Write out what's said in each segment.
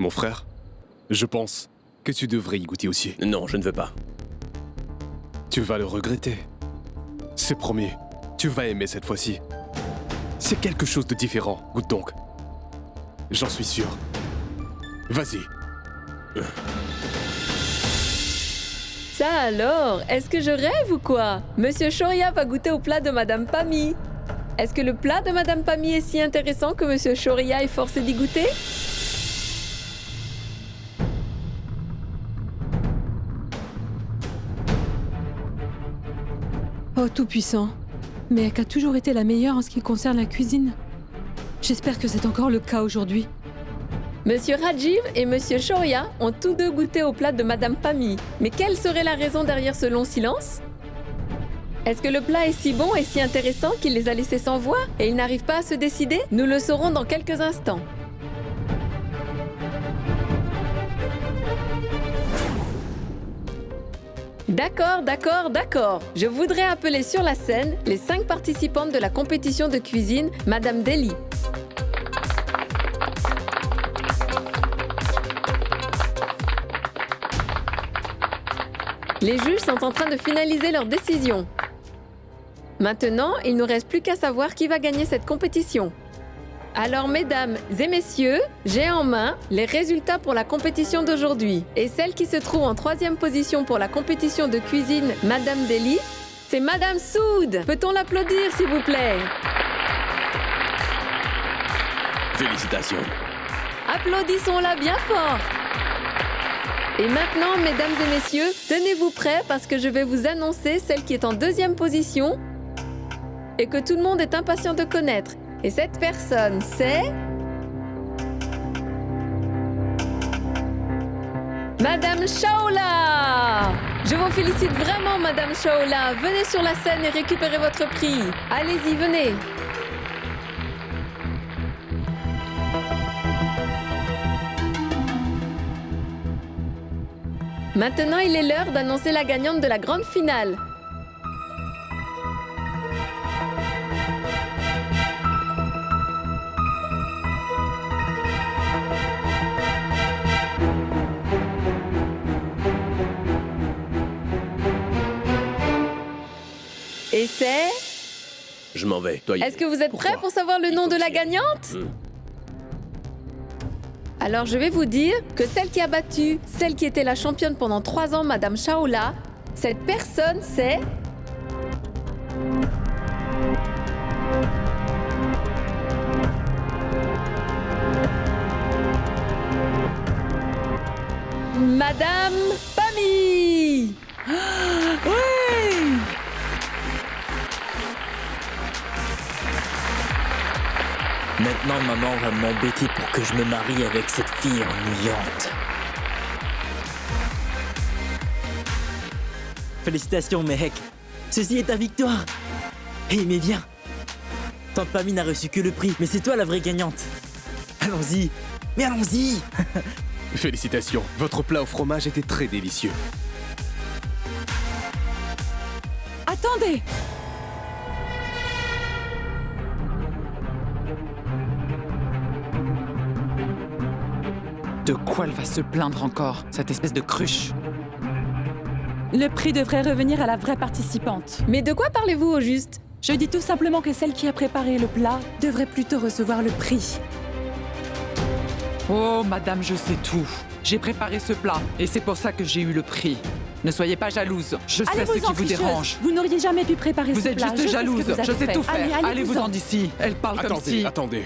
Mon frère, je pense que tu devrais y goûter aussi. Non, je ne veux pas. Tu vas le regretter. C'est promis, tu vas aimer cette fois-ci. C'est quelque chose de différent, goûte donc. J'en suis sûr. Vas-y. Ça alors, est-ce que je rêve ou quoi? Monsieur Shoria va goûter au plat de Madame Pami. Est-ce que le plat de Madame Pami est si intéressant que Monsieur Shoria est forcé d'y goûter? Oh Tout-Puissant, Mehek a toujours été la meilleure en ce qui concerne la cuisine. J'espère que c'est encore le cas aujourd'hui. Monsieur Rajiv et Monsieur Shoria ont tous deux goûté au plat de Madame Pami. Mais quelle serait la raison derrière ce long silence? Est-ce que le plat est si bon et si intéressant qu'il les a laissés sans voix et ils n'arrivent pas à se décider? Nous le saurons dans quelques instants. D'accord. Je voudrais appeler sur la scène les 5 participantes de la compétition de cuisine Madame Delhi. Les juges sont en train de finaliser leur décision. Maintenant, il ne nous reste plus qu'à savoir qui va gagner cette compétition. Alors, mesdames et messieurs, j'ai en main les résultats pour la compétition d'aujourd'hui. Et celle qui se trouve en 3e position pour la compétition de cuisine Madame Delhi, c'est Madame Soud. Peut-on l'applaudir, s'il vous plaît? Félicitations. Applaudissons-la bien fort. Et maintenant, mesdames et messieurs, tenez-vous prêts parce que je vais vous annoncer celle qui est en 2e position et que tout le monde est impatient de connaître. Et cette personne, c'est... Madame Shaola! Je vous félicite vraiment, Madame Shaola. Venez sur la scène et récupérez votre prix. Allez-y, venez. Maintenant, il est l'heure d'annoncer la gagnante de la grande finale. Et c'est... Je m'en vais. Toi, y Est-ce que vous êtes prêts pour savoir le nom de la gagnante? Alors je vais vous dire que celle qui a battu, celle qui était la championne pendant 3 ans, Madame Shaola, cette personne c'est... Madame Pami! Oui! Maintenant, maman va m'embêter pour que je me marie avec cette fille ennuyante. Félicitations, Mehek. Ceci est ta victoire. Hé, mais viens. Tante Pami n'a reçu que le prix, mais c'est toi la vraie gagnante. Allons-y. Mais allons-y. Félicitations, votre plat au fromage était très délicieux. Attendez! De quoi elle va se plaindre encore, cette espèce de cruche? Le prix devrait revenir à la vraie participante. Mais de quoi parlez-vous au juste? Je dis tout simplement que celle qui a préparé le plat devrait plutôt recevoir le prix. Oh, madame, je sais tout. J'ai préparé ce plat, et c'est pour ça que j'ai eu le prix. Ne soyez pas jalouse, je sais ce qui vous dérange. Vous n'auriez jamais pu préparer Vous ce êtes plat. juste jalouse, je sais tout faire. Allez, Allez-vous-en d'ici. Elle parle comme si... Attendez.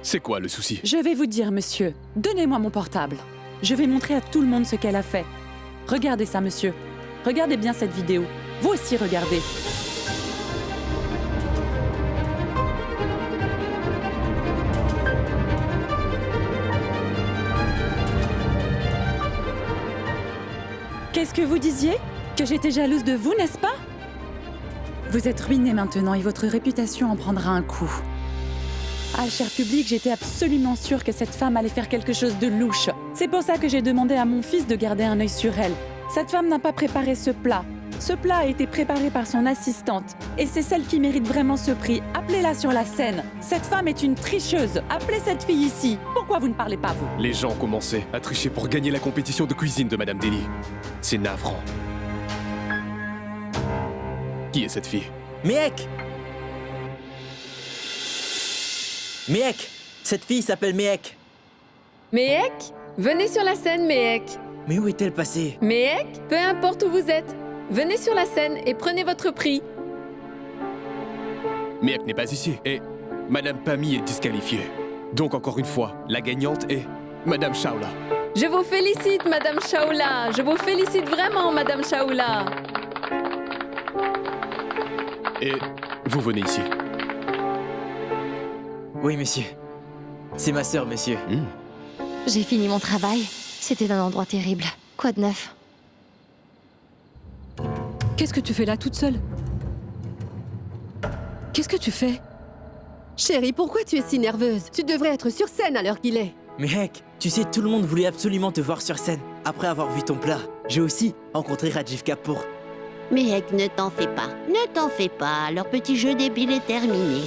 C'est quoi le souci? Je vais vous dire, monsieur. Donnez-moi mon portable. Je vais montrer à tout le monde ce qu'elle a fait. Regardez ça, monsieur. Regardez bien cette vidéo. Vous aussi, regardez. Qu'est-ce que vous disiez? Que j'étais jalouse de vous, n'est-ce pas? Vous êtes ruiné maintenant et votre réputation en prendra un coup. Ah, cher public, j'étais absolument sûre que cette femme allait faire quelque chose de louche. C'est pour ça que j'ai demandé à mon fils de garder un œil sur elle. Cette femme n'a pas préparé ce plat. Ce plat a été préparé par son assistante. Et c'est celle qui mérite vraiment ce prix. Appelez-la sur la scène. Cette femme est une tricheuse. Appelez cette fille ici. Pourquoi vous ne parlez pas, vous? Les gens ont commencé à tricher pour gagner la compétition de cuisine de Madame Deli. C'est navrant. Qui est cette fille? Mehek! Mehek! Cette fille s'appelle Mehek. Mehek, venez sur la scène, Mehek. Mais où est-elle passée? Mehek, peu importe où vous êtes, venez sur la scène et prenez votre prix. Mehek n'est pas ici et Madame Pami est disqualifiée. Donc encore une fois, la gagnante est Madame Shaola. Je vous félicite, Madame Shaola. Je vous félicite vraiment, Madame Shaola. Et vous venez ici. Oui, monsieur. C'est ma sœur, monsieur. J'ai fini mon travail. C'était un endroit terrible. Quoi de neuf? Qu'est-ce que tu fais là toute seule? Qu'est-ce que tu fais? Chérie, pourquoi tu es si nerveuse? Tu devrais être sur scène à l'heure qu'il est. Mehek, tu sais, tout le monde voulait absolument te voir sur scène. Après avoir vu ton plat, j'ai aussi rencontré Rajiv Kapoor. Mehek, ne t'en fais pas. Ne t'en fais pas. Leur petit jeu débile est terminé.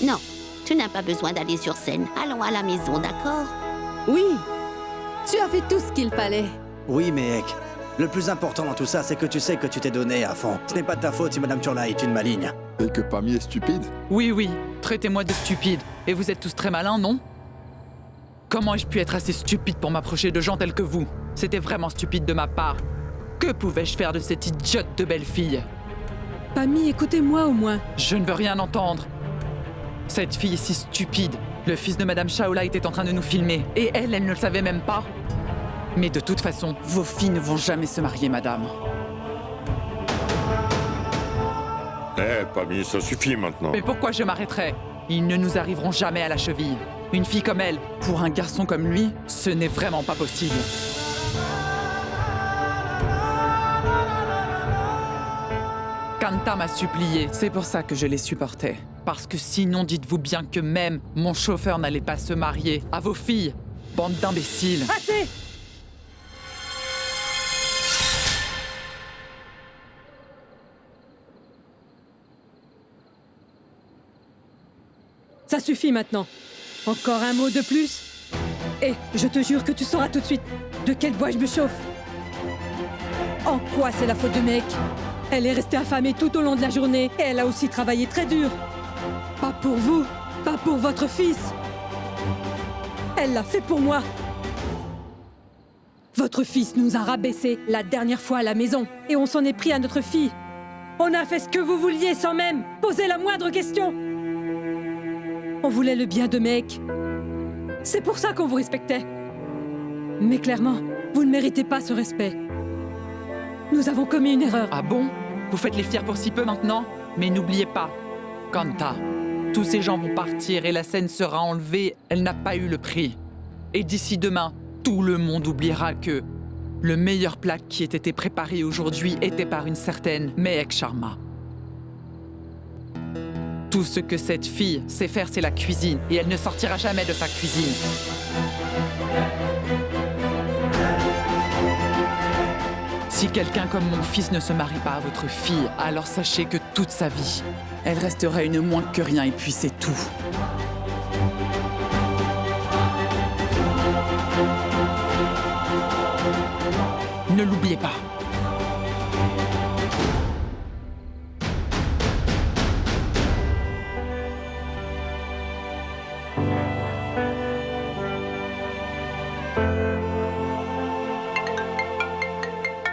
Non, tu n'as pas besoin d'aller sur scène. Allons à la maison, d'accord? Oui, tu as fait tout ce qu'il fallait. Oui, Mehek. Le plus important dans tout ça, c'est que tu sais que tu t'es donné à fond. Ce n'est pas de ta faute si Madame Turla est une maligne. Et que Pami est stupide? Oui, oui, traitez-moi de stupide. Et vous êtes tous très malins, non? Comment ai-je pu être assez stupide pour m'approcher de gens tels que vous? C'était vraiment stupide de ma part. Que pouvais-je faire de cette idiote de belle fille? Pami, écoutez-moi au moins. Je ne veux rien entendre. Cette fille est si stupide. Le fils de Madame Shaola était en train de nous filmer. Et elle ne le savait même pas. Mais de toute façon, vos filles ne vont jamais se marier, madame. Pami, ça suffit maintenant. Mais pourquoi je m'arrêterais? Ils ne nous arriveront jamais à la cheville. Une fille comme elle, pour un garçon comme lui, ce n'est vraiment pas possible. Kanta m'a supplié, c'est pour ça que je les supportais. Parce que sinon, dites-vous bien que même mon chauffeur n'allait pas se marier à vos filles, bande d'imbéciles. Assez! Ça suffit maintenant. Encore un mot de plus. Et je te jure que tu sauras tout de suite de quel bois je me chauffe. En quoi c'est la faute de Mehek? Elle est restée affamée tout au long de la journée et elle a aussi travaillé très dur. Pas pour vous, pas pour votre fils. Elle l'a fait pour moi. Votre fils nous a rabaissés la dernière fois à la maison et on s'en est pris à notre fille. On a fait ce que vous vouliez sans même poser la moindre question. On voulait le bien de Mehek. C'est pour ça qu'on vous respectait. Mais clairement, vous ne méritez pas ce respect. Nous avons commis une erreur. Ah bon? Vous faites les fiers pour si peu maintenant? Mais n'oubliez pas, Kanta, tous ces gens vont partir et la scène sera enlevée. Elle n'a pas eu le prix. Et d'ici demain, tout le monde oubliera que le meilleur plat qui ait été préparé aujourd'hui était par une certaine Mehek Sharma. Tout ce que cette fille sait faire, c'est la cuisine. Et elle ne sortira jamais de sa cuisine. Si quelqu'un comme mon fils ne se marie pas à votre fille, alors sachez que toute sa vie, elle restera une moins que rien et puis c'est tout. Ne l'oubliez pas.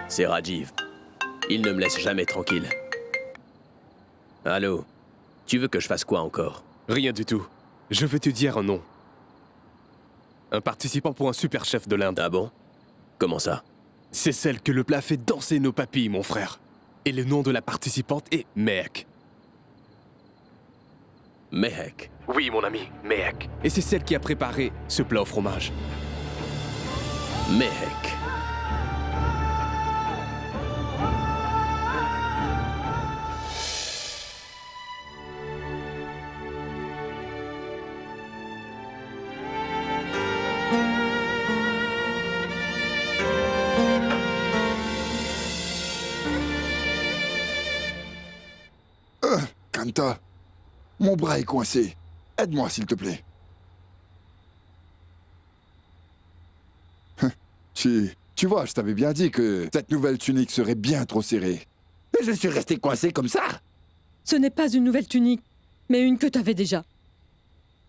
C'est Rajiv. Il ne me laisse jamais tranquille. Allô? Tu veux que je fasse quoi encore? Rien du tout. Je veux te dire un nom. Un participant pour un super chef de l'Inde. Ah bon? Comment ça? C'est celle que le plat fait danser nos papilles, mon frère. Et le nom de la participante est Mehek. Mehek? Oui, mon ami, Mehek. Et c'est celle qui a préparé ce plat au fromage. Mehek. Kanta, mon bras est coincé. Aide-moi, s'il te plaît. Tu vois, je t'avais bien dit que cette nouvelle tunique serait bien trop serrée. Et je suis resté coincé comme ça. Ce n'est pas une nouvelle tunique, mais une que t'avais déjà.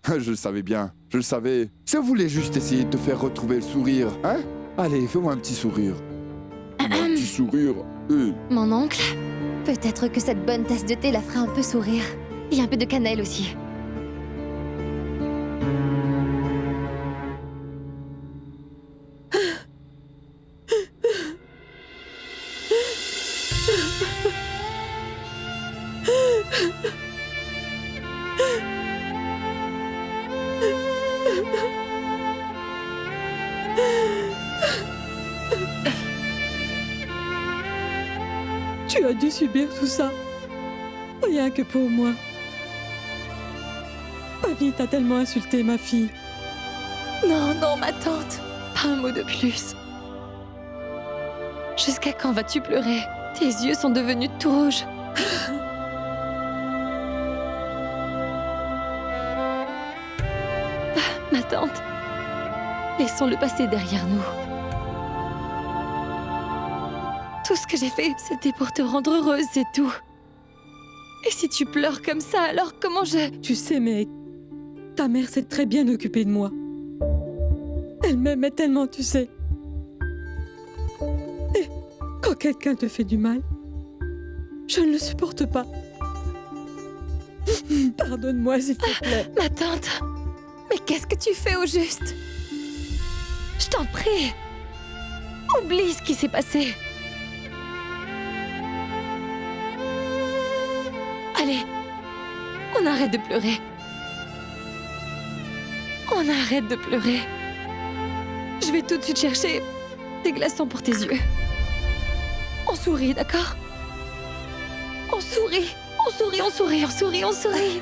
Je le savais bien, je le savais. Je voulais juste essayer de te faire retrouver le sourire, hein? Allez, fais-moi un petit sourire. Un petit sourire. Mon oncle, peut-être que cette bonne tasse de thé la fera un peu sourire. Il y a un peu de cannelle aussi. Tu as dû subir tout ça. Rien que pour moi. Pammy t'a tellement insulté, ma fille. Non, non, ma tante. Pas un mot de plus. Jusqu'à quand vas-tu pleurer? Tes yeux sont devenus tout rouges. Ma tante, laissons le passé derrière nous. Tout ce que j'ai fait, c'était pour te rendre heureuse, c'est tout. Et si tu pleures comme ça, alors comment je... Tu sais, mec, ta mère s'est très bien occupée de moi. Elle m'aimait tellement, tu sais. Et quand quelqu'un te fait du mal, je ne le supporte pas. Pardonne-moi, s'il te plaît. Ma tante, mais qu'est-ce que tu fais au juste? Je t'en prie, oublie ce qui s'est passé. Allez, on arrête de pleurer. On arrête de pleurer. Je vais tout de suite chercher des glaçons pour tes yeux. On sourit, d'accord? On sourit, on sourit, on sourit, on sourit, on sourit.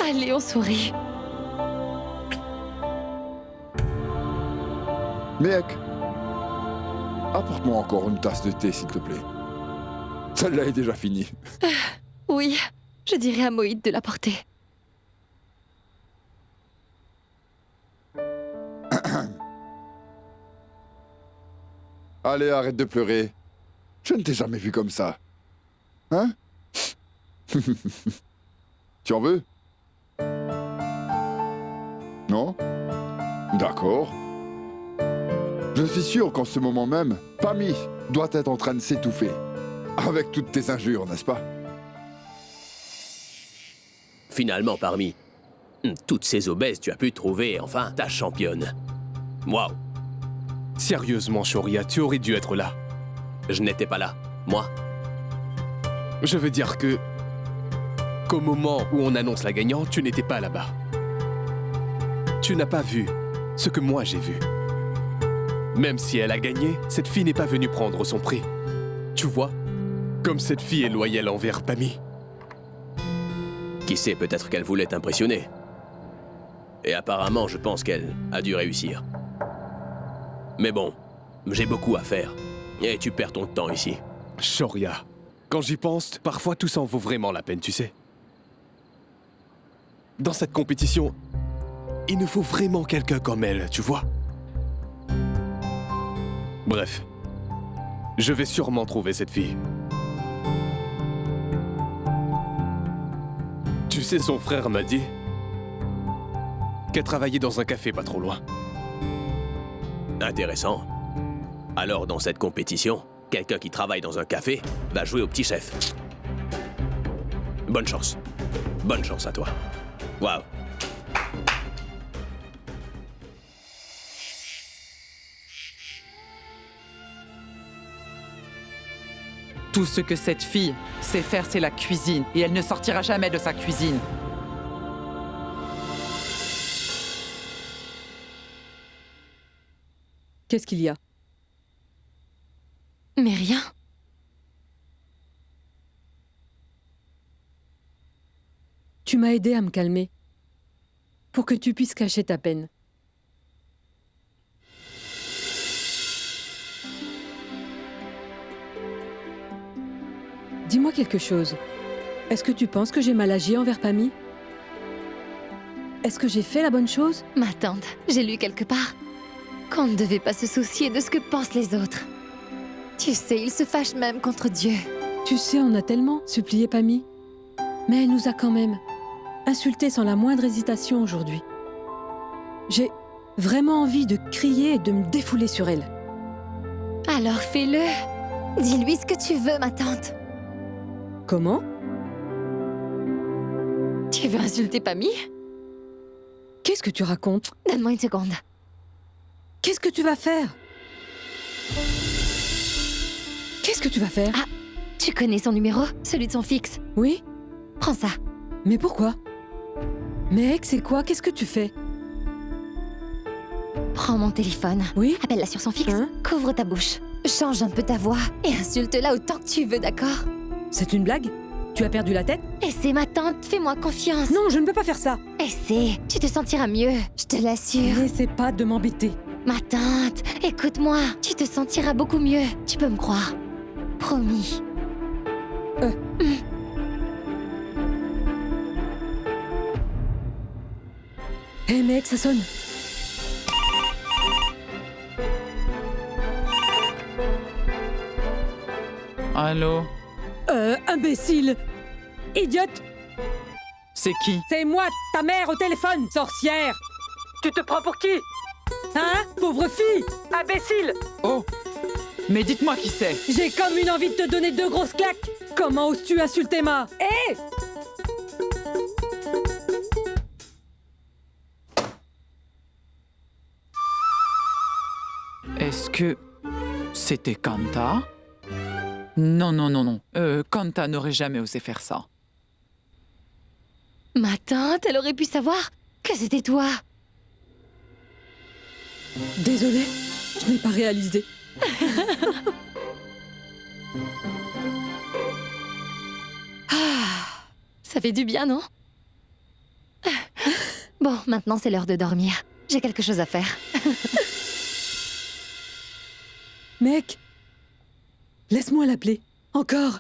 Allez, on sourit. Mec, apporte-moi encore une tasse de thé, s'il te plaît. Celle-là est déjà finie. Oui, je dirais à Moïd de l'apporter. Allez, arrête de pleurer. Je ne t'ai jamais vu comme ça. Hein? Tu en veux? Non? D'accord. Je suis sûr qu'en ce moment même, Pammy doit être en train de s'étouffer. Avec toutes tes injures, n'est-ce pas? Finalement, parmi toutes ces obèses, tu as pu trouver, enfin, ta championne. Waouh! Sérieusement, Shoria, tu aurais dû être là. Je n'étais pas là, moi. Je veux dire qu'au moment où on annonce la gagnante, tu n'étais pas là-bas. Tu n'as pas vu ce que moi j'ai vu. Même si elle a gagné, cette fille n'est pas venue prendre son prix. Tu vois, comme cette fille est loyale envers Pammy. Qui sait, peut-être qu'elle voulait t'impressionner. Et apparemment, je pense qu'elle a dû réussir. Mais bon, j'ai beaucoup à faire. Et tu perds ton temps ici. Shoria, quand j'y pense, parfois tout ça en vaut vraiment la peine, tu sais. Dans cette compétition, il nous faut vraiment quelqu'un comme elle, tu vois. Bref, je vais sûrement trouver cette fille. Tu sais, son frère m'a dit qu'elle travaillait dans un café pas trop loin. Intéressant. Alors, dans cette compétition, quelqu'un qui travaille dans un café va jouer au petit chef. Bonne chance. Bonne chance à toi. Waouh. Tout ce que cette fille sait faire, c'est la cuisine. Et elle ne sortira jamais de sa cuisine. Qu'est-ce qu'il y a? Mais rien. Tu m'as aidé à me calmer. Pour que tu puisses cacher ta peine. Dis-moi quelque chose. Est-ce que tu penses que j'ai mal agi envers Pammy? Est-ce que j'ai fait la bonne chose? Ma tante, j'ai lu quelque part qu'on ne devait pas se soucier de ce que pensent les autres. Tu sais, ils se fâchent même contre Dieu. Tu sais, on a tellement supplié Pammy. Mais elle nous a quand même insultés sans la moindre hésitation aujourd'hui. J'ai vraiment envie de crier et de me défouler sur elle. Alors fais-le. Dis-lui ce que tu veux, ma tante. Comment? Tu veux insulter Pammy? Qu'est-ce que tu racontes? Donne-moi une seconde. Qu'est-ce que tu vas faire? Qu'est-ce que tu vas faire? Ah, tu connais son numéro? Celui de son fixe? Oui? Prends ça. Mais pourquoi? Mec, c'est quoi? Qu'est-ce que tu fais? Prends mon téléphone. Oui? Appelle-la sur son fixe. Hein? Couvre ta bouche. Change un peu ta voix. Et insulte-la autant que tu veux, d'accord? C'est une blague? Tu as perdu la tête? Et c'est ma tante, fais-moi confiance. Non, je ne peux pas faire ça. Essaie, tu te sentiras mieux, je te l'assure. N'essaie pas de m'embêter. Ma tante, écoute-moi, tu te sentiras beaucoup mieux. Tu peux me croire. Promis. Hé mec, ça sonne. Allô? Imbécile! Idiote! C'est qui? C'est moi, ta mère au téléphone, sorcière! Tu te prends pour qui? Hein? Pauvre fille! Imbécile! Oh! Mais dites-moi qui c'est! J'ai comme une envie de te donner 2 grosses claques! Comment oses-tu insulter ma... Hé! Est-ce que c'était Kanta? Non, non, non, non. Kanta n'aurait jamais osé faire ça. Ma tante, elle aurait pu savoir que c'était toi. Désolée, je n'ai pas réalisé. Ça fait du bien, non? Bon, maintenant c'est l'heure de dormir. J'ai quelque chose à faire. Mec, laisse-moi l'appeler. Encore.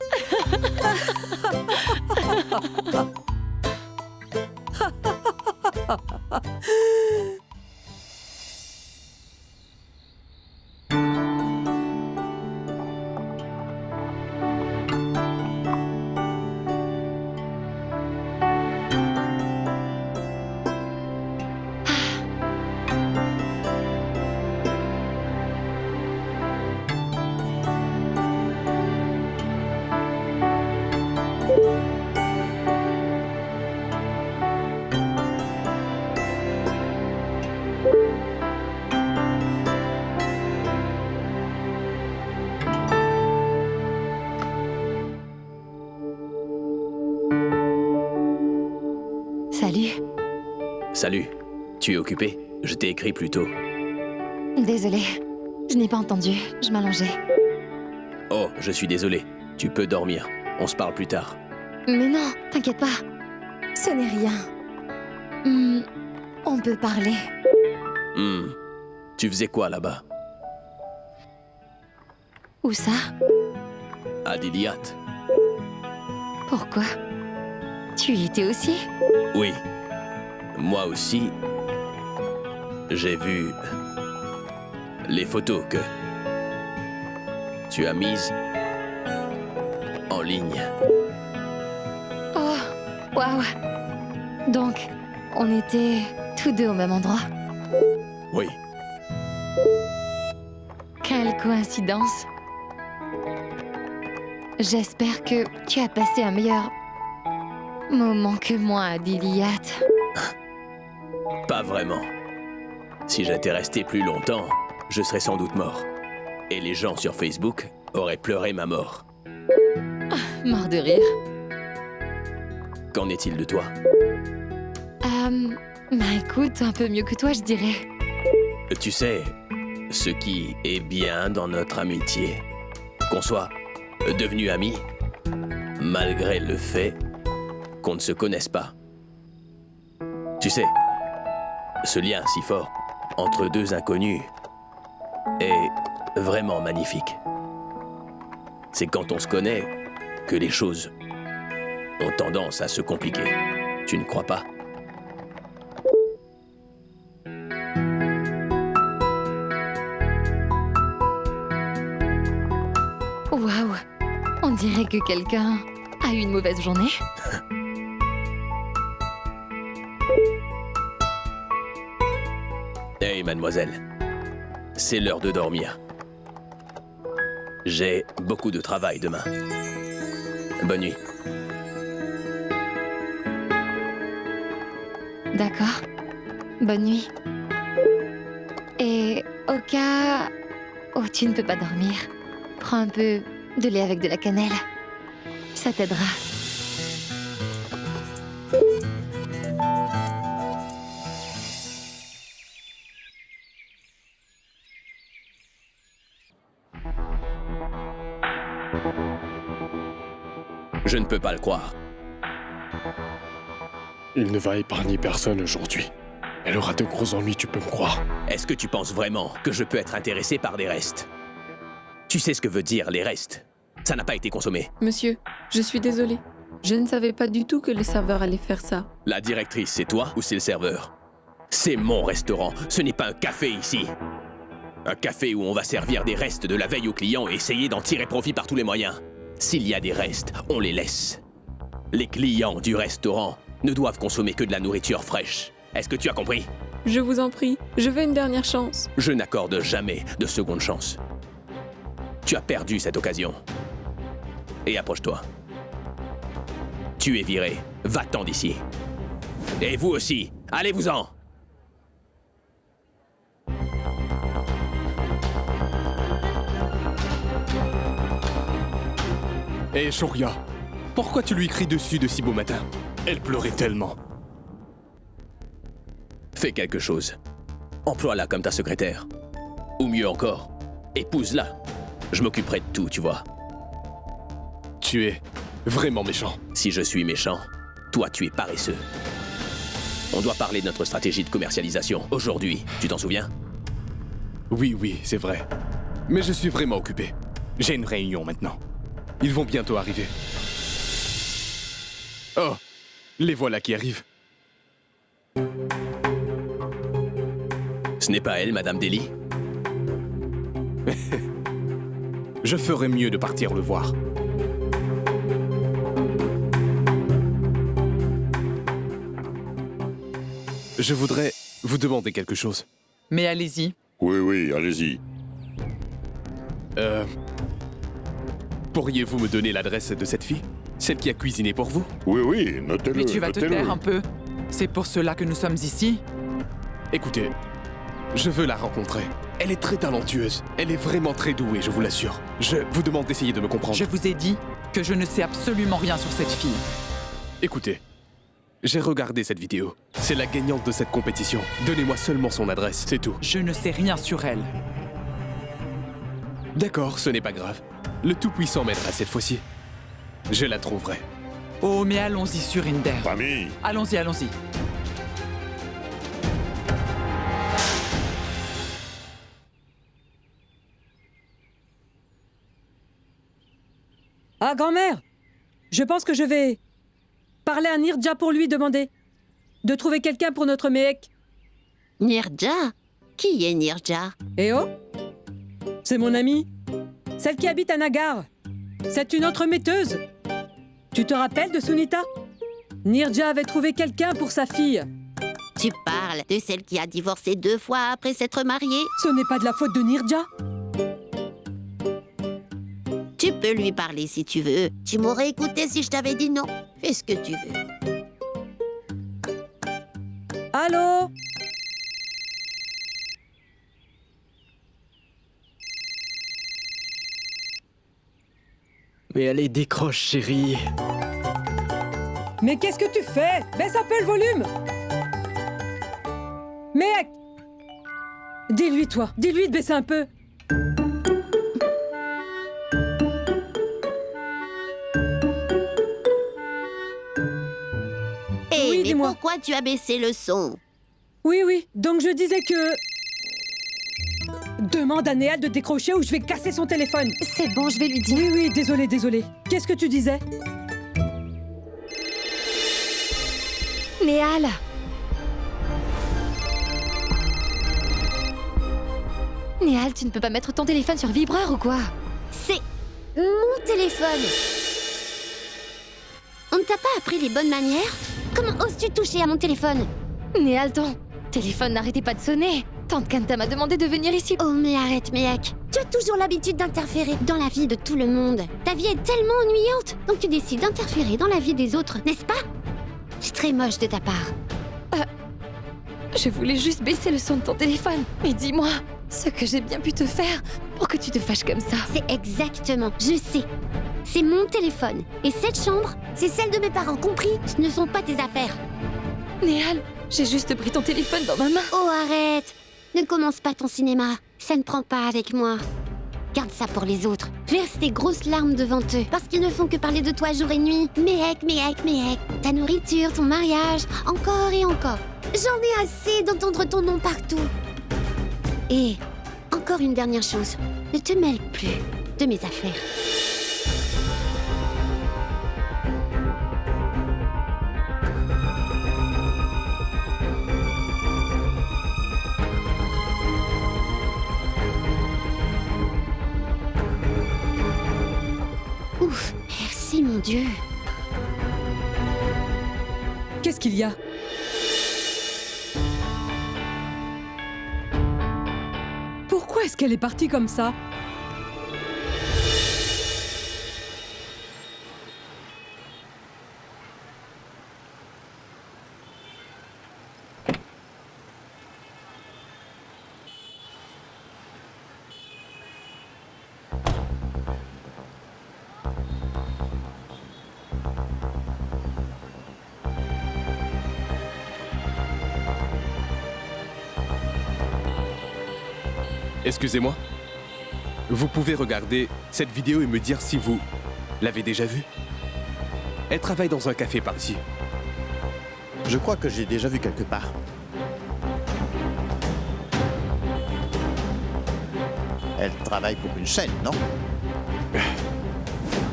Salut. Salut. Tu es occupé? Je t'ai écrit plus tôt. Désolée, je n'ai pas entendu. Je m'allongeais. Oh, je suis désolé. Tu peux dormir. On se parle plus tard. Mais non, t'inquiète pas. Ce n'est rien. On peut parler. Tu faisais quoi là-bas? Où ça? À Diliat. Pourquoi? Tu y étais aussi? Oui. Moi aussi. J'ai vu les photos que tu as mises en ligne. Oh, waouh. Donc, on était tous deux au même endroit. Oui. Quelle coïncidence. J'espère que tu as passé un meilleur moment que moi à Diliat. Pas vraiment. Si j'étais resté plus longtemps, je serais sans doute mort. Et les gens sur Facebook auraient pleuré ma mort. Mort de rire. Qu'en est-il de toi? Bah écoute, un peu mieux que toi, je dirais. Tu sais, ce qui est bien dans notre amitié, qu'on soit devenus amis, malgré le fait qu'on ne se connaisse pas. Tu sais, ce lien si fort entre deux inconnus est vraiment magnifique. C'est quand on se connaît que les choses ont tendance à se compliquer. Tu ne crois pas? Waouh! On dirait que quelqu'un a eu une mauvaise journée. Hey, mademoiselle. C'est l'heure de dormir. J'ai beaucoup de travail demain. Bonne nuit. D'accord. Bonne nuit. Et au cas où tu ne peux pas dormir, prends un peu de lait avec de la cannelle. Ça t'aidera. Je ne peux pas le croire. Il ne va épargner personne aujourd'hui. Elle aura de gros ennuis, tu peux me croire. Est-ce que tu penses vraiment que je peux être intéressé par des restes? Tu sais ce que veut dire les restes? Ça n'a pas été consommé. Monsieur, je suis désolée. Je ne savais pas du tout que les serveurs allaient faire ça. La directrice, c'est toi ou c'est le serveur? C'est mon restaurant, ce n'est pas un café ici. Un café où on va servir des restes de la veille aux clients et essayer d'en tirer profit par tous les moyens. S'il y a des restes, on les laisse. Les clients du restaurant ne doivent consommer que de la nourriture fraîche. Est-ce que tu as compris? Je vous en prie, je veux une dernière chance. Je n'accorde jamais de seconde chance. Tu as perdu cette occasion. Et approche-toi. Tu es viré. Va-t'en d'ici. Et vous aussi, allez-vous-en! Hé, Shoria, pourquoi tu lui cries dessus de si beau matin? Elle pleurait tellement. Fais quelque chose. Emploie-la comme ta secrétaire. Ou mieux encore, épouse-la. Je m'occuperai de tout, tu vois. Tu es vraiment méchant. Si je suis méchant, toi tu es paresseux. On doit parler de notre stratégie de commercialisation. Aujourd'hui, tu t'en souviens? Oui, c'est vrai. Mais je suis vraiment occupé. J'ai une réunion maintenant. Ils vont bientôt arriver. Oh, les voilà qui arrivent. Ce n'est pas elle, Madame Deli? Je ferais mieux de partir le voir. Je voudrais vous demander quelque chose. Mais allez-y. Oui, allez-y. Pourriez-vous me donner l'adresse de cette fille? Celle qui a cuisiné pour vous? Oui, notez-le. Mais tu vas te taire un peu. C'est pour cela que nous sommes ici. Écoutez, je veux la rencontrer. Elle est très talentueuse. Elle est vraiment très douée, je vous l'assure. Je vous demande d'essayer de me comprendre. Je vous ai dit que je ne sais absolument rien sur cette fille. Écoutez, j'ai regardé cette vidéo. C'est la gagnante de cette compétition. Donnez-moi seulement son adresse, c'est tout. Je ne sais rien sur elle. D'accord, ce n'est pas grave. Le Tout-Puissant m'aidera cette fois-ci. Je la trouverai. Oh, mais allons-y, Surinder. Famille. Allons-y. Ah, grand-mère! Je pense que je vais parler à Nirja pour lui demander de trouver quelqu'un pour notre Mehek. Nirja? Qui est Nirja? Eh oh! C'est mon amie. Celle qui habite à Nagar. C'est une autre metteuse. Tu te rappelles de Sunita? Nirja avait trouvé quelqu'un pour sa fille. Tu parles de celle qui a divorcé 2 fois après s'être mariée? Ce n'est pas de la faute de Nirja. Tu peux lui parler si tu veux. Tu m'aurais écouté si je t'avais dit non. Fais ce que tu veux. Allô? Mais allez, décroche, chérie. Mais qu'est-ce que tu fais? Baisse un peu le volume. Mehek! Dis-lui, toi. Dis-lui de baisser un peu. Hé, mais dis-moi. pourquoi tu as baissé le son? Oui. Donc je disais que... Demande à Néal de décrocher ou je vais casser son téléphone. C'est bon, je vais lui dire. Oui, désolé. Qu'est-ce que tu disais? Néal! Néal, tu ne peux pas mettre ton téléphone sur vibreur ou quoi? C'est mon téléphone. On ne t'a pas appris les bonnes manières? Comment oses-tu toucher à mon téléphone? Néal, ton téléphone n'arrêtait pas de sonner. Tante Kanta m'a demandé de venir ici. Oh mais arrête, Méhek. Tu as toujours l'habitude d'interférer dans la vie de tout le monde. Ta vie est tellement ennuyante, donc tu décides d'interférer dans la vie des autres, n'est-ce pas? C'est très moche de ta part. Je voulais juste baisser le son de ton téléphone. Mais dis-moi, ce que j'ai bien pu te faire pour que tu te fâches comme ça. C'est exactement, je sais. C'est mon téléphone. Et cette chambre, c'est celle de mes parents, compris? Ce ne sont pas tes affaires. Néal, j'ai juste pris ton téléphone dans ma main. Oh, arrête! Ne commence pas ton cinéma. Ça ne prend pas avec moi. Garde ça pour les autres. Verse tes grosses larmes devant eux, parce qu'ils ne font que parler de toi jour et nuit. Méhek. Ta nourriture, ton mariage, encore et encore. J'en ai assez d'entendre ton nom partout. Et encore une dernière chose. Ne te mêle plus de mes affaires. Ouf, merci mon Dieu. Qu'est-ce qu'il y a? Pourquoi est-ce qu'elle est partie comme ça? Excusez-moi. Vous pouvez regarder cette vidéo et me dire si vous l'avez déjà vue. Elle travaille dans un café par ici. Je crois que j'ai déjà vu quelque part. Elle travaille pour une chaîne, non?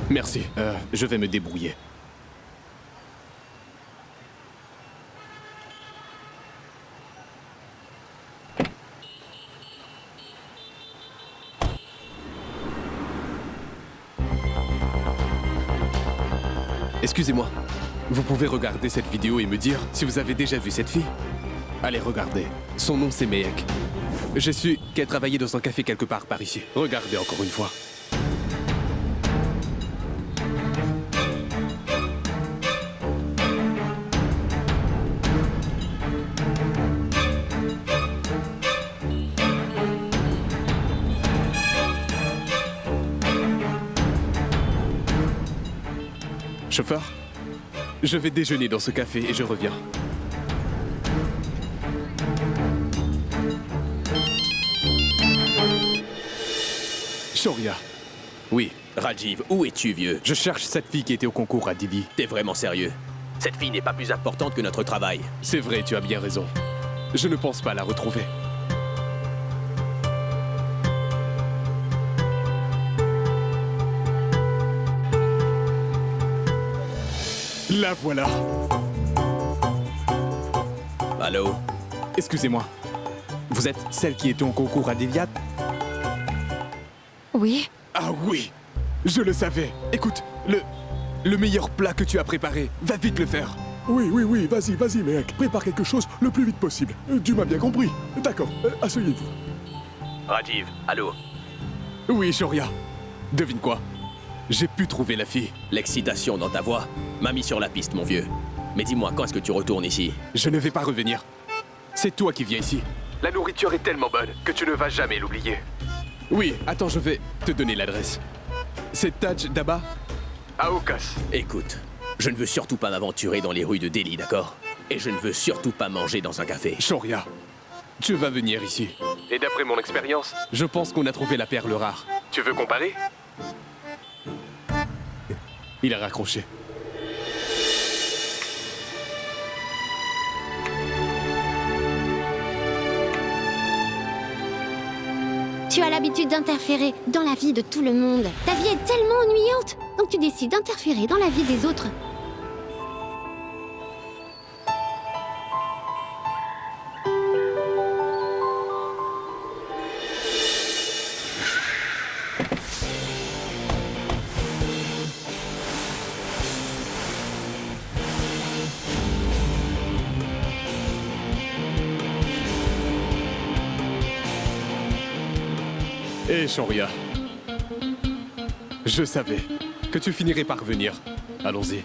Merci. Je vais me débrouiller. Excusez-moi, vous pouvez regarder cette vidéo et me dire si vous avez déjà vu cette fille? Allez, regardez. Son nom, c'est Méhek. J'ai su qu'elle travaillait dans un café quelque part par ici. Regardez encore une fois. Chauffeur, je vais déjeuner dans ce café et je reviens. Shoria. Oui, Rajiv, où es-tu, vieux? Je cherche cette fille qui était au concours à Dili. T'es vraiment sérieux? Cette fille n'est pas plus importante que notre travail. C'est vrai, tu as bien raison. Je ne pense pas la retrouver. La voilà. Allô? Excusez-moi. Vous êtes celle qui était au concours à Deviat? Oui. Ah oui, je le savais. Écoute, le meilleur plat que tu as préparé, va vite le faire. Oui, vas-y, mec. Prépare quelque chose le plus vite possible. Tu m'as bien compris. D'accord, asseyez-vous. Rajiv, allô? Oui, Shoria. Devine quoi? J'ai pu trouver la fille. L'excitation dans ta voix m'a mis sur la piste, mon vieux. Mais dis-moi, quand est-ce que tu retournes ici? Je ne vais pas revenir. C'est toi qui viens ici. La nourriture est tellement bonne que tu ne vas jamais l'oublier. Oui, attends, je vais te donner l'adresse. C'est Taj Daba à Okas. Écoute, je ne veux surtout pas m'aventurer dans les rues de Delhi, d'accord? Et je ne veux surtout pas manger dans un café. Shoria, tu vas venir ici. Et d'après mon expérience, je pense qu'on a trouvé la perle rare. Tu veux comparer? Il a raccroché. l'habitude d'interférer dans la vie de tout le monde. Ta vie est tellement ennuyante, donc tu décides d'interférer dans la vie des autres. Hé, Shoria. Je savais que tu finirais par venir. Allons-y.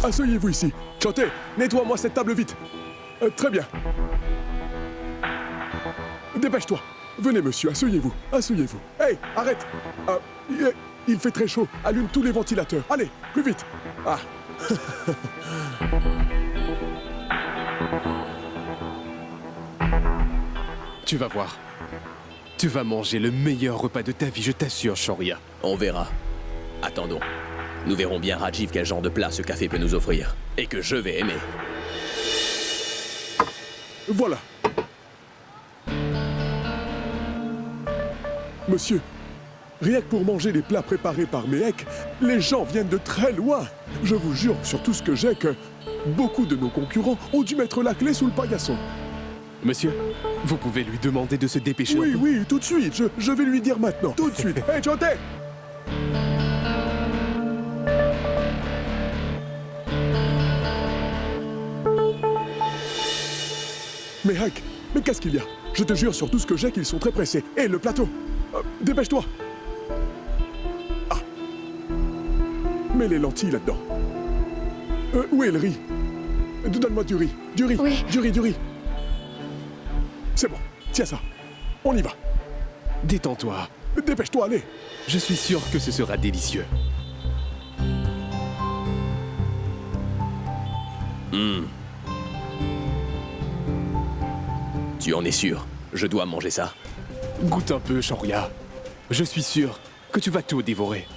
Asseyez-vous ici. Chantez, nettoie-moi cette table vite. Très bien. Dépêche-toi. Venez, monsieur, asseyez-vous. Asseyez-vous. Hey, arrête. Il fait très chaud. Allume tous les ventilateurs. Allez, plus vite. Ah. Tu vas voir. Tu vas manger le meilleur repas de ta vie, je t'assure, Shoria. On verra. Attendons. Nous verrons bien, Rajiv, quel genre de plat ce café peut nous offrir. Et que je vais aimer. Voilà. Monsieur, rien que pour manger les plats préparés par Mehek, les gens viennent de très loin. Je vous jure, sur tout ce que j'ai, que beaucoup de nos concurrents ont dû mettre la clé sous le paillasson. Monsieur, vous pouvez lui demander de se dépêcher. Oui, oui, tout de suite. Je vais lui dire maintenant. Tout de suite. Hey, Chantez! Mehek, mais qu'est-ce qu'il y a? Je te jure sur tout ce que j'ai qu'ils sont très pressés. Hé, le plateau! Dépêche-toi! Ah! Mets les lentilles là-dedans. Où est le riz? Donne-moi du riz. Du riz. Oui. Du riz. C'est bon. Tiens ça. On y va. Détends-toi. Dépêche-toi, allez. Je suis sûr que ce sera délicieux. Tu en es sûr? Je dois manger ça. Goûte un peu, Shoria. Je suis sûr que tu vas tout dévorer.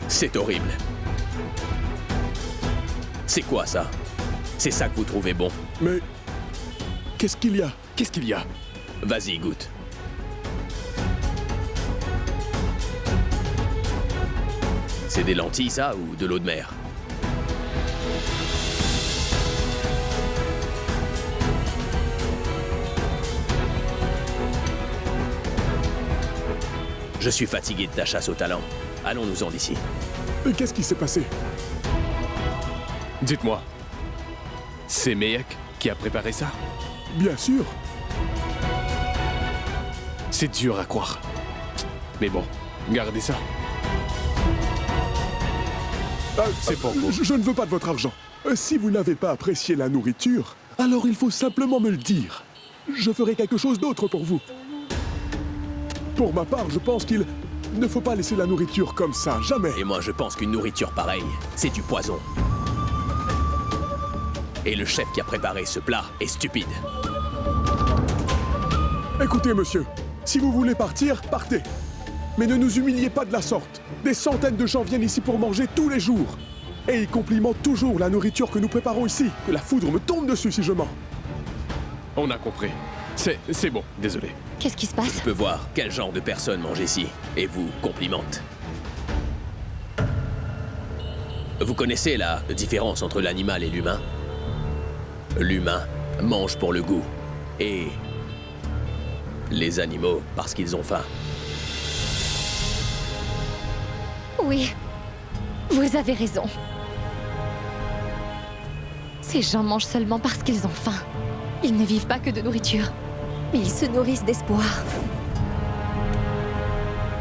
C'est horrible. C'est quoi ça? C'est ça que vous trouvez bon? Mais... qu'est-ce qu'il y a? Qu'est-ce qu'il y a? Vas-y, goûte. C'est des lentilles, ça, ou de l'eau de mer? Je suis fatigué de ta chasse au talent. Allons-nous-en d'ici. Qu'est-ce qui s'est passé? Dites-moi, c'est Mehek qui a préparé ça? Bien sûr. C'est dur à croire. Mais bon, gardez ça. C'est pour vous. Je ne veux pas de votre argent. Si vous n'avez pas apprécié la nourriture, alors il faut simplement me le dire. Je ferai quelque chose d'autre pour vous. Pour ma part, je pense qu'il ne faut pas laisser la nourriture comme ça, jamais. Et moi, je pense qu'une nourriture pareille, c'est du poison. Et le chef qui a préparé ce plat est stupide. Écoutez, monsieur, si vous voulez partir, partez. Mais ne nous humiliez pas de la sorte. Des centaines de gens viennent ici pour manger tous les jours. Et ils complimentent toujours la nourriture que nous préparons ici. Que la foudre me tombe dessus si je mens. On a compris. C'est bon, désolé. Qu'est-ce qui se passe? Je peux voir quel genre de personnes mangent ici, et vous complimente. Vous connaissez la différence entre l'animal et l'humain? L'humain mange pour le goût, et les animaux parce qu'ils ont faim. Oui, vous avez raison. Ces gens mangent seulement parce qu'ils ont faim. Ils ne vivent pas que de nourriture, mais ils se nourrissent d'espoir.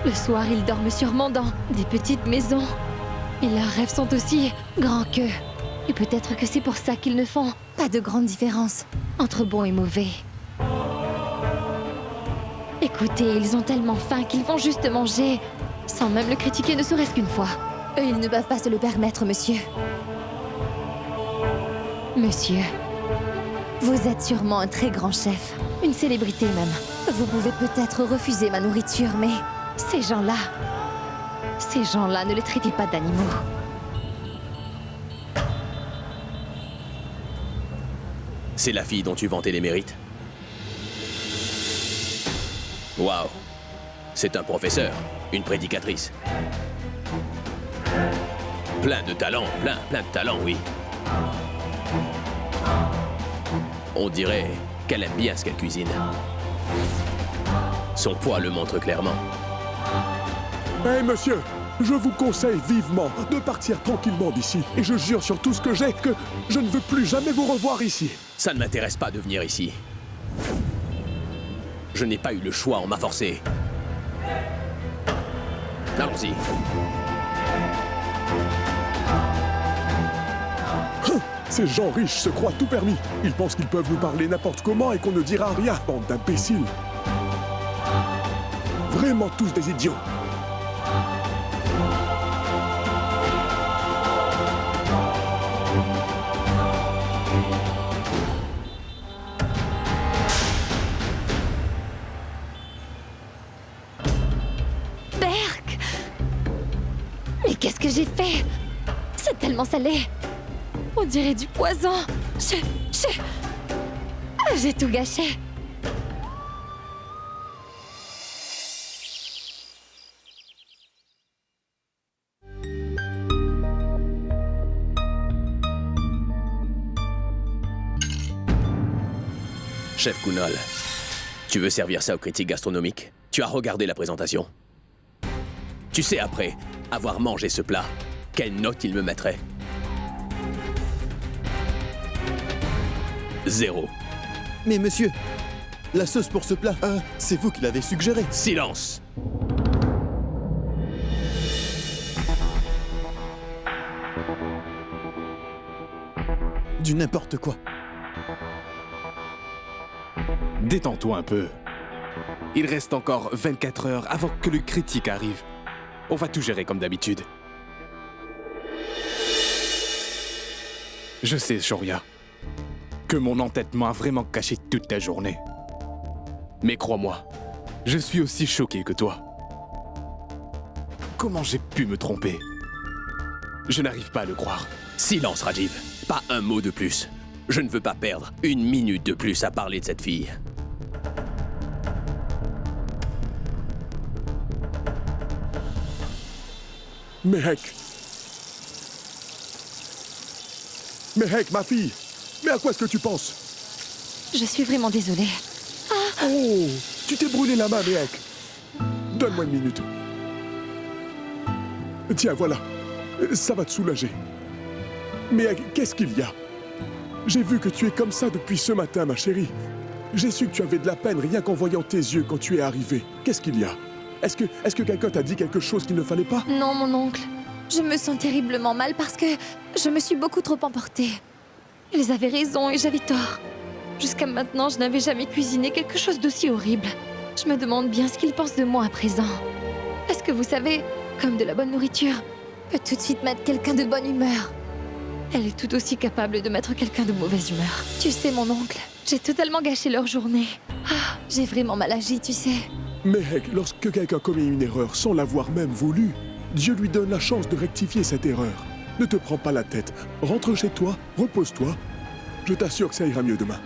Le soir, ils dorment sûrement dans des petites maisons. Et leurs rêves sont aussi grands qu'eux. Et peut-être que c'est pour ça qu'ils ne font pas de grande différence entre bon et mauvais. Écoutez, ils ont tellement faim qu'ils vont juste manger, sans même le critiquer ne serait-ce qu'une fois. Eux, ils ne peuvent pas se le permettre, monsieur. Monsieur, vous êtes sûrement un très grand chef, une célébrité même. Vous pouvez peut-être refuser ma nourriture, mais ces gens-là ne les traitez pas d'animaux. C'est la fille dont tu vantais les mérites? Waouh! C'est un professeur, une prédicatrice. Plein de talent, plein de talent, oui. On dirait qu'elle aime bien ce qu'elle cuisine. Son poids le montre clairement. Hé, monsieur, je vous conseille vivement de partir tranquillement d'ici. Et je jure sur tout ce que j'ai que je ne veux plus jamais vous revoir ici. Ça ne m'intéresse pas de venir ici. Je n'ai pas eu le choix, on m'a forcé. Allons-y. Ces gens riches se croient tout permis. Ils pensent qu'ils peuvent nous parler n'importe comment et qu'on ne dira rien, bande d'imbéciles. Vraiment tous des idiots. Berk! Mais qu'est-ce que j'ai fait? C'est tellement salé. On dirait du poison. J'ai tout gâché. Chef Kunal, tu veux servir ça aux critiques gastronomiques? Tu as regardé la présentation. Tu sais, après avoir mangé ce plat, quelle note il me mettrait? 0. Mais monsieur, la sauce pour ce plat, c'est vous qui l'avez suggéré. Silence! Du n'importe quoi. Détends-toi un peu. Il reste encore 24 heures avant que le critique arrive. On va tout gérer comme d'habitude. Je sais, Shoria, que mon entêtement a vraiment caché toute ta journée. Mais crois-moi, je suis aussi choqué que toi. Comment j'ai pu me tromper? Je n'arrive pas à le croire. Silence, Rajiv. Pas un mot de plus. Je ne veux pas perdre une minute de plus à parler de cette fille. Mehek, ma fille, mais à quoi est-ce que tu penses? Je suis vraiment désolée. Oh, tu t'es brûlé la main, Mehek. Donne-moi une minute. Tiens, voilà, ça va te soulager. Mehek, qu'est-ce qu'il y a? J'ai vu que tu es comme ça depuis ce matin, ma chérie. J'ai su que tu avais de la peine rien qu'en voyant tes yeux quand tu es arrivé. Qu'est-ce qu'il y a? Est-ce que quelqu'un t'a dit quelque chose qu'il ne fallait pas? Non, mon oncle. Je me sens terriblement mal parce que je me suis beaucoup trop emportée. Ils avaient raison et j'avais tort. Jusqu'à maintenant, je n'avais jamais cuisiné quelque chose d'aussi horrible. Je me demande bien ce qu'ils pensent de moi à présent. Est-ce que vous savez, comme de la bonne nourriture peut tout de suite mettre quelqu'un de bonne humeur, elle est tout aussi capable de mettre quelqu'un de mauvaise humeur. Tu sais, mon oncle, j'ai totalement gâché leur journée. J'ai vraiment mal agi, tu sais. Mehek, lorsque quelqu'un commet une erreur sans l'avoir même voulu, Dieu lui donne la chance de rectifier cette erreur. Ne te prends pas la tête. Rentre chez toi, repose-toi. Je t'assure que ça ira mieux demain.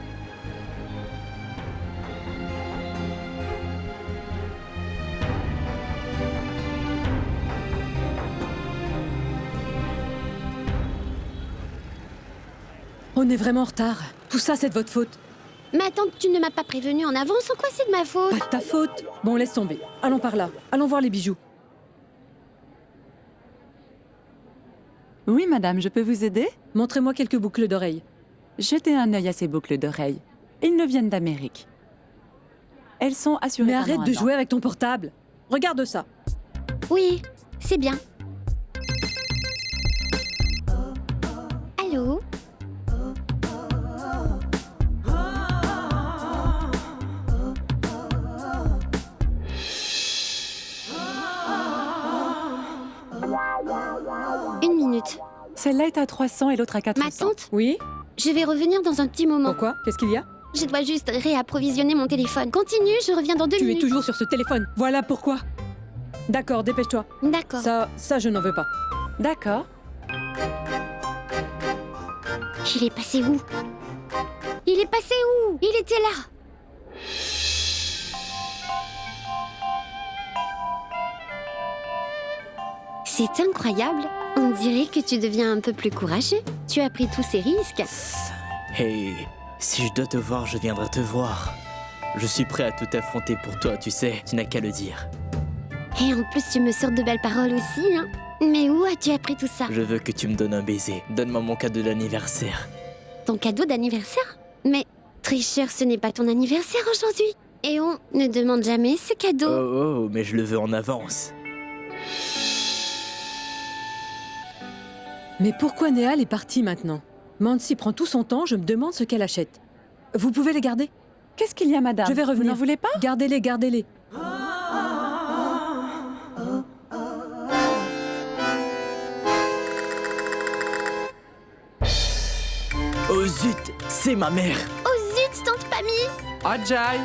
On est vraiment en retard. Tout ça, c'est de votre faute. Mais attends, tu ne m'as pas prévenu en avance, en quoi c'est de ma faute? Pas de ta faute. Bon, laisse tomber. Allons par là. Allons voir les bijoux. Oui, madame, je peux vous aider? Montrez-moi quelques boucles d'oreilles. Jetez un œil à ces boucles d'oreilles. Ils ne viennent d'Amérique. Elles sont assurées. Mais arrête de jouer avec ton portable. Regarde ça. Oui, c'est bien. Allô? Celle-là est à 300 et l'autre à 400. Ma tante, Oui? je vais revenir dans un petit moment. Pourquoi? Qu'est-ce qu'il y a? Je dois juste réapprovisionner mon téléphone. Continue, je reviens dans 2 Tu es minutes. toujours sur ce téléphone. Voilà pourquoi. D'accord, dépêche-toi. D'accord. Ça, je n'en veux pas. D'accord. Il est passé où? Il est passé où? Il était là. C'est incroyable. On dirait que tu deviens un peu plus courageux. Tu as pris tous ces risques. Hey, si je dois te voir, je viendrai te voir. Je suis prêt à tout affronter pour toi, tu sais, tu n'as qu'à le dire. Et en plus, tu me sors de belles paroles aussi, hein. Mais où as-tu appris tout ça? Je veux que tu me donnes un baiser. Donne-moi mon cadeau d'anniversaire. Ton cadeau d'anniversaire? Mais, tricheur, ce n'est pas ton anniversaire aujourd'hui. Et on ne demande jamais ce cadeau. Oh, mais je le veux en avance. Mais pourquoi Néal est partie maintenant? Mancy prend tout son temps, je me demande ce qu'elle achète. Vous pouvez les garder? Qu'est-ce qu'il y a, madame? Je vais revenir. Vous n'en voulez pas? Gardez-les, gardez-les. Oh zut, c'est ma mère. Oh zut, tante Pammy! Ajay!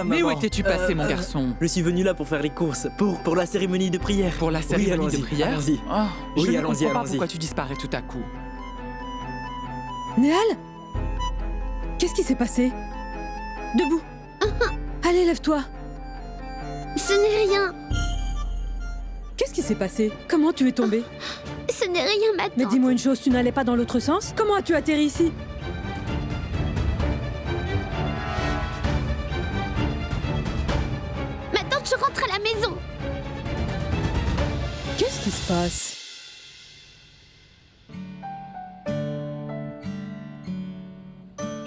Mais où Maman, étais-tu passé, mon garçon? Je suis venu là pour faire les courses, pour la cérémonie de prière. Pour la cérémonie allons-y, de prière? allons-y. Oh, Oui, je ne allons-y, comprends pas allons-y. pourquoi tu disparais tout à coup. Néal? Qu'est-ce qui s'est passé? Debout. Allez, lève-toi. Ce n'est rien. Qu'est-ce qui s'est passé? Comment tu es tombée? Ce n'est rien, ma tante. Mais dis-moi une chose, tu n'allais pas dans l'autre sens? Comment as-tu atterri ici? Ma tante, je rentre à la maison. Qu'est-ce qui se passe?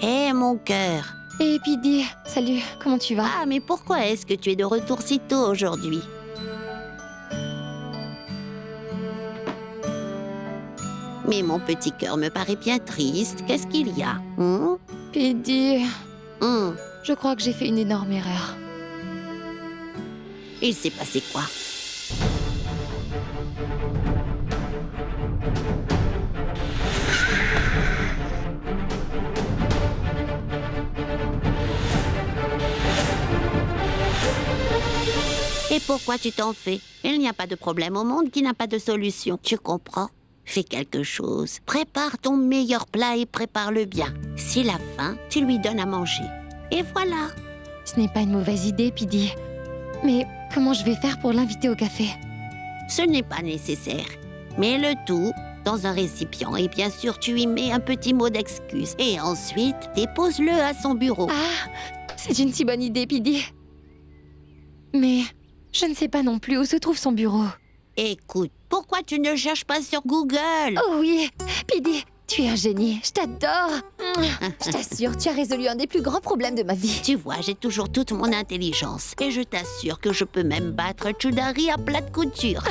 Hé, mon cœur. Et Pidi, salut, comment tu vas? Ah, mais pourquoi est-ce que tu es de retour si tôt aujourd'hui? Mais mon petit cœur me paraît bien triste. Qu'est-ce qu'il y a? Pidi, je crois que j'ai fait une énorme erreur. Il s'est passé quoi? Et pourquoi tu t'en fais? Il n'y a pas de problème au monde qui n'a pas de solution. Tu comprends? Fais quelque chose. Prépare ton meilleur plat et prépare-le bien. S'il a faim, tu lui donnes à manger. Et voilà. Ce n'est pas une mauvaise idée, Pidi. Mais comment je vais faire pour l'inviter au café? Ce n'est pas nécessaire. Mets le tout dans un récipient et bien sûr, tu y mets un petit mot d'excuse. Et ensuite, dépose-le à son bureau. Ah, c'est une si bonne idée, Pidi. Mais je ne sais pas non plus où se trouve son bureau. Écoute, pourquoi tu ne cherches pas sur Google? Oh oui, Pidi, tu es un génie, je t'adore. Je t'assure, tu as résolu un des plus grands problèmes de ma vie. Tu vois, j'ai toujours toute mon intelligence. Et je t'assure que je peux même battre Chudari à plat de couture.